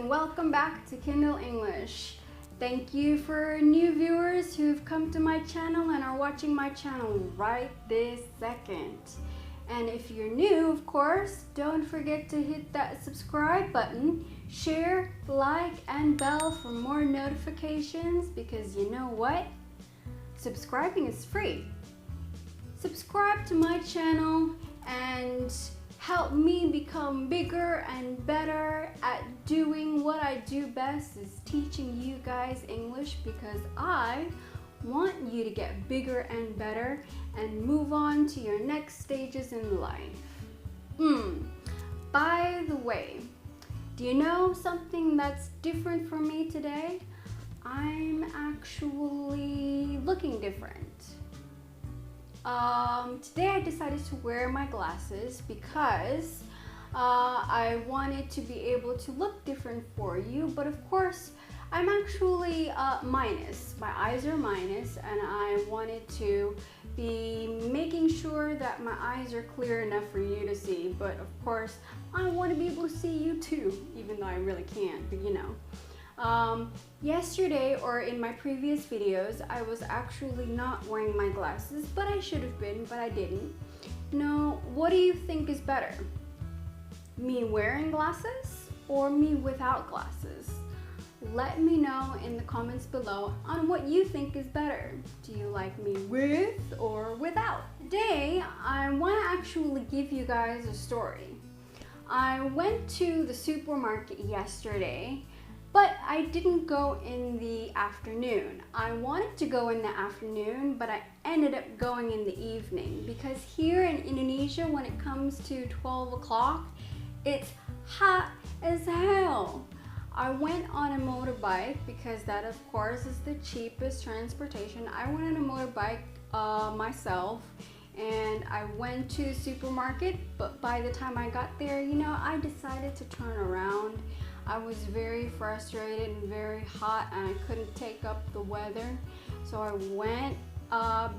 welcome back to Kindle English. Thank you for new viewers who've come to my channel and are watching my channel right this second. And if you're new, of course, don't forget to hit that subscribe button, share, like, and bell for more notifications, because you know what? Subscribing is free. Subscribe to my channel and help me become bigger and better at doing what I do best, is teaching you guys English, because I want you to get bigger and better and move on to your next stages in life. By the way, do you know something that's different for me today? I'm actually looking different. Today I decided to wear my glasses because I wanted to be able to look different for you, but of course I'm actually minus. My eyes are minus, and I wanted to be making sure that my eyes are clear enough for you to see, but of course I want to be able to see you too, even though I really can't, but you know. Yesterday, or in my previous videos, I was actually not wearing my glasses, but I should have been, but I didn't. Now, what do you think is better? Me wearing glasses or me without glasses? Let me know in the comments below on what you think is better. Do you like me with or without? Today, I want to actually give you guys a story. I went to the supermarket yesterday, but I didn't go in the afternoon. I wanted to go in the afternoon, but I ended up going in the evening, because here in Indonesia, when it comes to 12 o'clock, it's hot as hell. I went on a motorbike because that, of course, is the cheapest transportation. I went on a motorbike myself, and I went to the supermarket, but by the time I got there, you know, I decided to turn around. I was very frustrated and very hot, and I couldn't take up the weather. So I went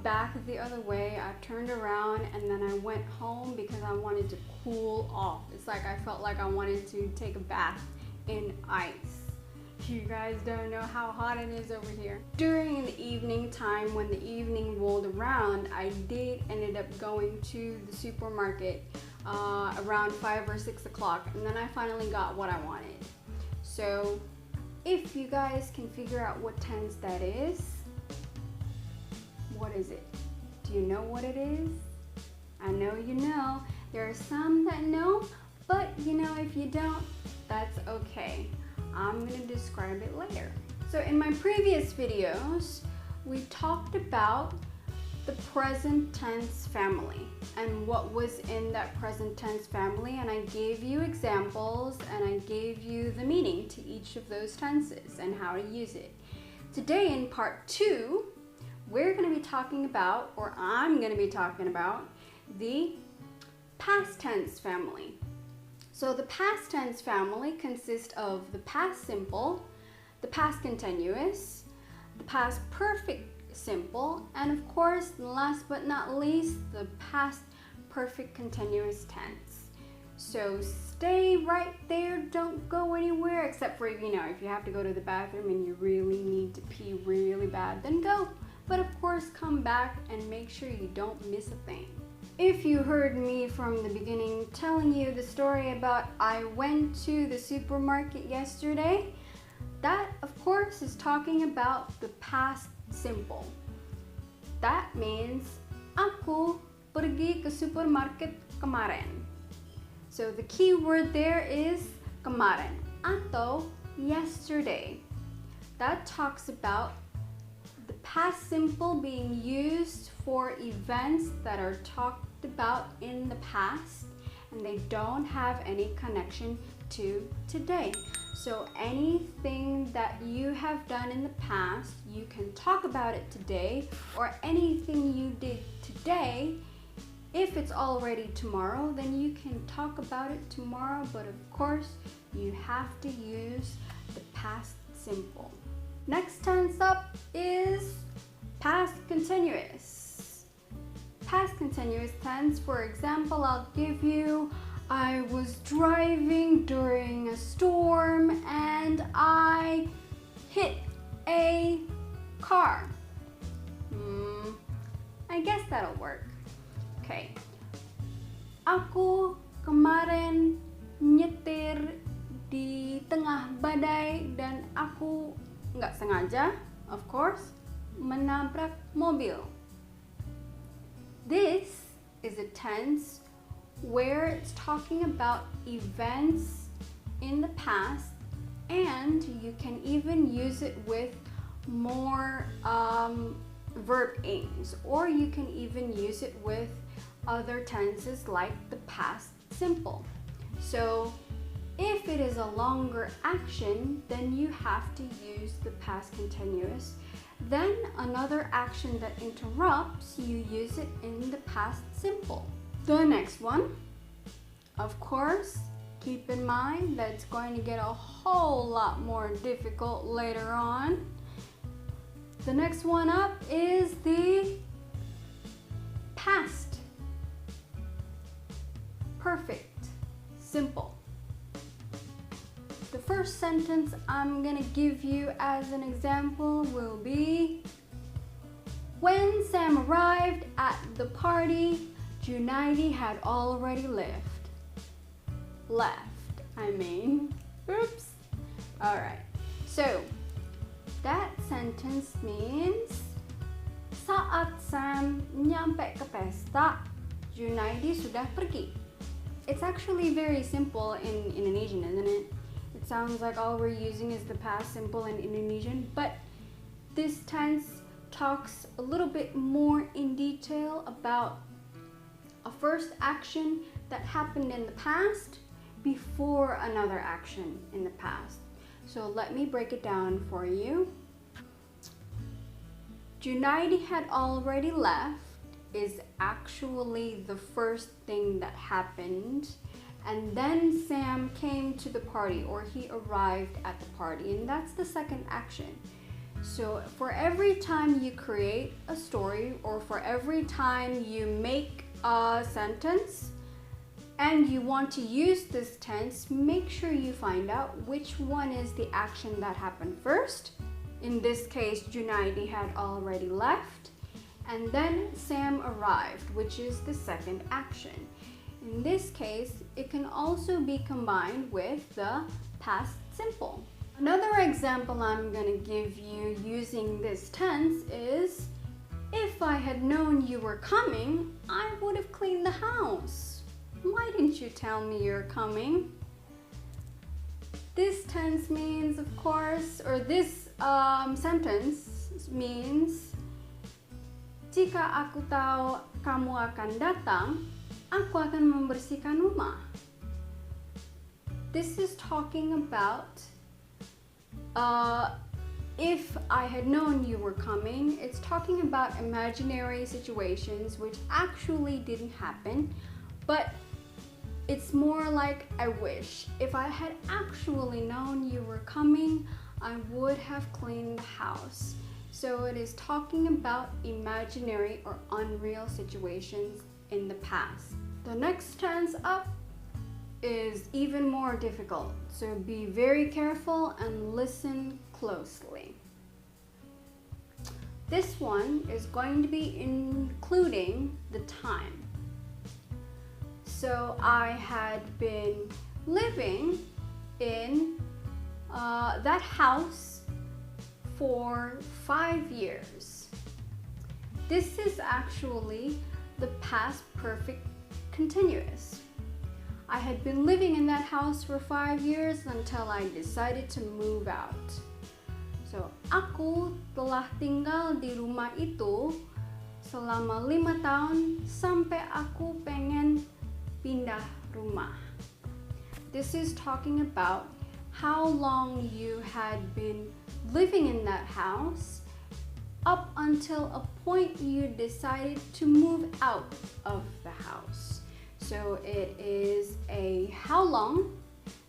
back the other way. I turned around and then I went home because I wanted to cool off. It's like I felt like I wanted to take a bath in ice. You guys don't know how hot it is over here. During the evening time, when the evening rolled around, I did ended up going to the supermarket around 5 or 6 o'clock, and then I finally got what I wanted. So if you guys can figure out what tense that is, what is it? Do you know what it is? I know you know. There are some that know, but you know, if you don't, that's okay. I'm gonna describe it later. So in my previous videos, we talked about the present tense family and what was in that present tense family, and I gave you examples and I gave you the meaning to each of those tenses and how to use it. Today in part 2, we're going to be talking about, or I'm going to be talking about, the past tense family. So the past tense family consists of the past simple, the past continuous, the past perfect simple, and of course, last but not least, the past perfect continuous tense. So stay right there, don't go anywhere, except for, you know, if you have to go to the bathroom and you really need to pee really bad, then go. But of course, come back and make sure you don't miss a thing. If you heard me from the beginning telling you the story about I went to the supermarket yesterday, that of course is talking about the past simple. That means aku pergi ke supermarket kemarin. So the key word there is kemarin atau yesterday. That talks about the past simple being used for events that are talked about in the past and they don't have any connection to today. So anything that you have done in the past, you can talk about it today, or anything you did today, if it's already tomorrow, then you can talk about it tomorrow, but of course, you have to use the past simple. Next tense up is past continuous. Past continuous tense, for example, I'll give you, I was driving during a storm and a car. I guess that'll work. Okay. Aku kemarin nyetir di tengah badai dan aku nggak sengaja, of course, menabrak mobil. This is a tense where it's talking about events in the past, and you can even use it with more verb aims, or you can even use it with other tenses like the past simple. So if it is a longer action, then you have to use the past continuous. Then another action that interrupts, you use it in the past simple. The next one, of course, keep in mind that it's going to get a whole lot more difficult later on. The next one up is the past perfect simple. The first sentence I'm gonna give you as an example will be, when Sam arrived at the party, Junaidi had already left. Oops. Alright, so that sentence means saat Sam nyampe ke pesta, Junaidi sudah pergi. It's actually very simple in Indonesian, isn't it? It sounds like all we're using is the past simple in Indonesian, but this tense talks a little bit more in detail about a first action that happened in the past before another action in the past. So let me break it down for you. Junaidi had already left is actually the first thing that happened, and then Sam came to the party, or he arrived at the party, and that's the second action. So for every time you create a story, or for every time you make a sentence and you want to use this tense, make sure you find out which one is the action that happened first. In this case, Junaidi had already left, and then Sam arrived, which is the second action. In this case, it can also be combined with the past simple. Another example I'm going to give you using this tense is, if I had known you were coming, I would have cleaned the house. Why didn't you tell me you're coming? This tense means, of course, or this sentence means, jika aku tahu kamu akan datang, aku akan membersihkan rumah. This is talking about if I had known you were coming. It's talking about imaginary situations which actually didn't happen, but it's more like I wish. If I had actually known you were coming, I would have cleaned the house. So it is talking about imaginary or unreal situations in the past. The next tense up is even more difficult, so be very careful and listen closely. This one is going to be including the time. So I had been living in that house for 5 years. This is actually the past perfect continuous. I had been living in that house for 5 years until I decided to move out. So, aku telah tinggal di rumah itu selama 5 tahun sampai aku pengen pindah rumah. This is talking about how long you had been living in that house up until a point you decided to move out of the house. So it is a how long,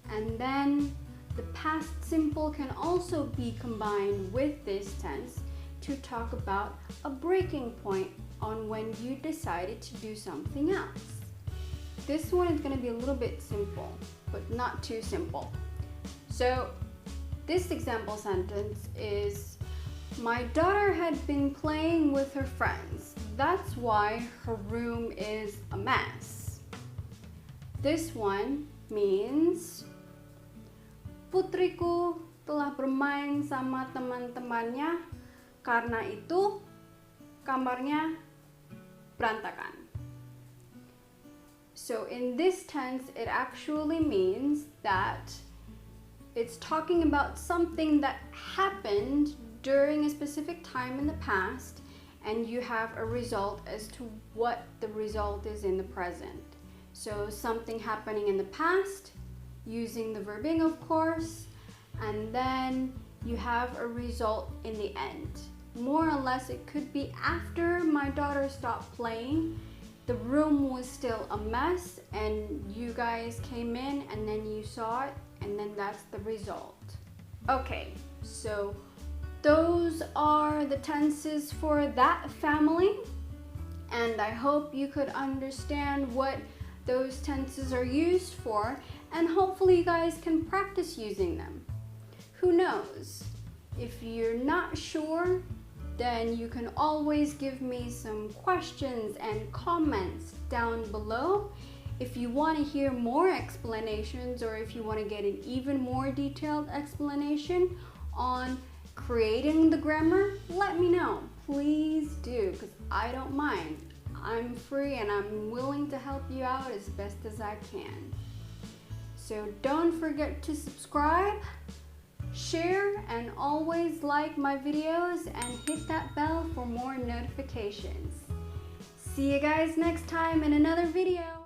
and then the past simple can also be combined with this tense to talk about a breaking point on when you decided to do something else. This one is going to be a little bit simple, but not too simple. So this example sentence is, My daughter had been playing with her friends. That's why her room is a mess. This one means putriku telah bermain sama teman-temannya, karena itu kamarnya berantakan. So in this tense, it actually means that it's talking about something that happened during a specific time in the past, and you have a result as to what the result is in the present. So something happening in the past, using the verb ing, of course, and then you have a result in the end. More or less, it could be after my daughter stopped playing, the room was still a mess, and you guys came in and then you saw it, and then that's the result. Okay, so those are the tenses for that family, and I hope you could understand what those tenses are used for, and hopefully you guys can practice using them. Who knows? If you're not sure, then you can always give me some questions and comments down below. If you want to hear more explanations, or if you want to get an even more detailed explanation on creating the grammar, let me know. Please do, because I don't mind. I'm free and I'm willing to help you out as best as I can. So don't forget to subscribe, share, and always like my videos and hit that bell for more notifications. See you guys next time in another video.